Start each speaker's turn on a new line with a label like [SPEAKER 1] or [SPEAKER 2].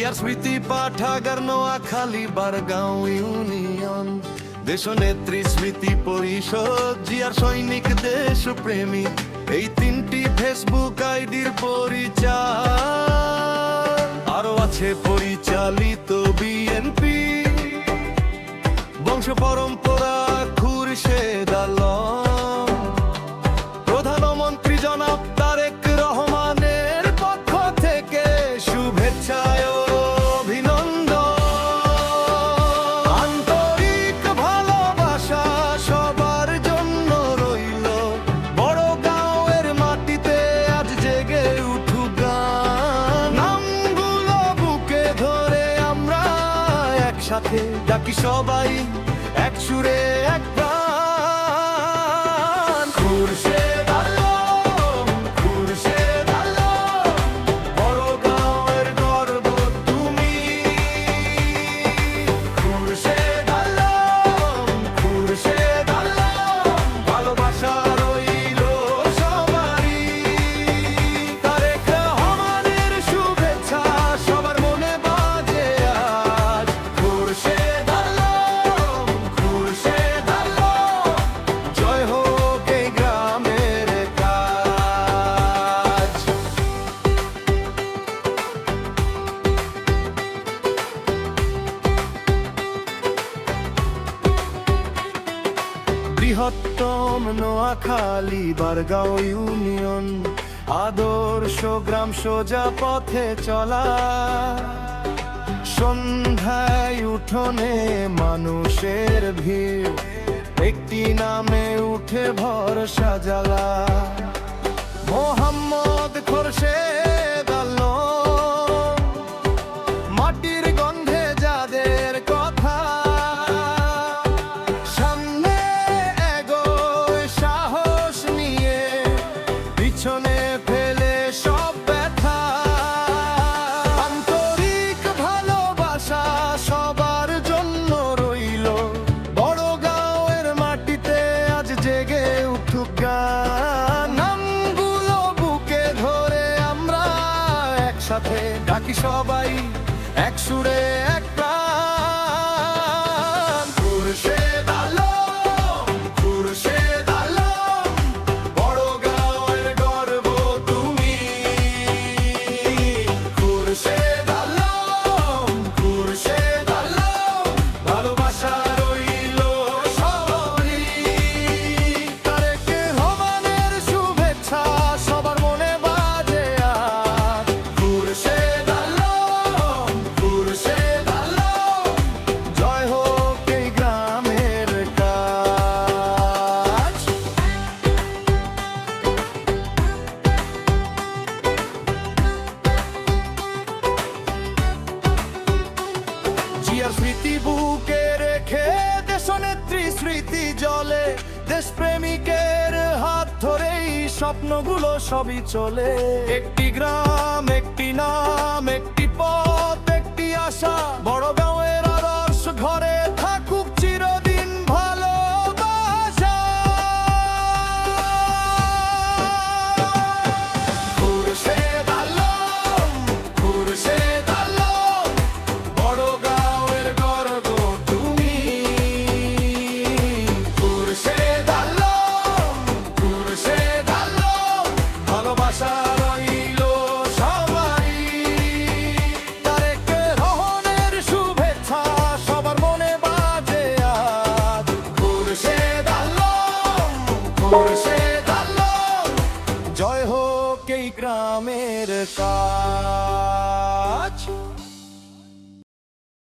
[SPEAKER 1] জিয়ার স্মৃতি পাঠাগার নোয়াখালী বারগাঁও ইউনিয়ন, দেশনেত্রী স্মৃতি পরিষদ, জিয়ার সৈনিক দেশপ্রেমী, এই তিনটি ফেসবুক আইডির পরিচয়। আরো আছে পরিচালিত বিএনপি, বংশ পরম্পরা খুরশেদ আলম, প্রধানমন্ত্রী জনাব তারেক রহমানের পক্ষ থেকে শুভেচ্ছা ও অভিনন্দন। আন্তরিক ভালোবাসা সবার জন্য রইল, বড় গাঁওয়ের মাটিতে আজ জেগে উঠুক গান। নামগুলো বুকে ধরে আমরা একসাথে ডাকি সবাই, এক সুরে এক প্রাণ। খুরশেদ আলম, খুরশেদ আলম, বড় গাঁওয়ের গর্ব তুমি। খুরশেদ আলম, খুরশেদ আলম, ভালোবাসা রইল সবারই। তারেক রহমানের শুভেচ্ছা সবার মনে বাজে আজ। খুরশেদ আলম, খুরশেদ আলম, জয় হোক এই গ্রামের কাজ। বৃহত্তম নোয়াখালী বারগাঁও ইউনিয়ন, আদর্শ গ্রাম সোজা পথে চলা। সন্ধ্যায় উঠোনে মানুষের ভিড়, একটি নামে উঠে ভরসা জ্বালা। মোহাম্মদ খোরশেদ আলম, মাটির গন্ধে যাদের কথা, সামনে এগোয় সাহস নিয়ে, পিছনে ফেলে সব ব্যথা। আন্তরিক ভালোবাসা সবার জন্য রইল, বড় গাঁওয়ের মাটিতে আজ জেগে উঠুক গান। নামগুলো বুকে ধরে আমরা একসাথে ডাকি সবাই, এক সুরে এক প্রাণ। খুরশেদ আলম, খুরশেদ আলম, বড় গাঁওয়ের গর্ব তুমি। খুরশেদ আলম, খুরশেদ আলম, ভালোবাসা রইল সবারই। তারেক রহমানের শুভেচ্ছা সবার মনে বাজে আজ। খুরশেদ আলম, খুরশেদ আলম, জয় হোক এই গ্রামের কাজ। জিয়ার স্মৃতি বুকে রেখে দেশনেত্রী স্মৃতি জলে, দেশপ্রেমিকের হাত ধরেই স্বপ্নগুলো সবই চলে। একটি গ্রাম, একটি নাম, একটি পথ, একটি আশা, বড় গাঁওয়ের আদর্শ ঘরে থাকুক চিরদিন ভালোবাসা। খুরশেদ আলম, খুরশেদ আলম, বড় গাঁওয়ের গর্ব তুমি। খুরশেদ আলম, খুরশেদ আলম, ভালোবাসা রইল সবারই। তারেক রহমানের শুভেচ্ছা সবার মনে বাজে আজ। খুরশেদ আলম, খুরশেদ আলম, জয় হোক এই গ্রামের কাজ।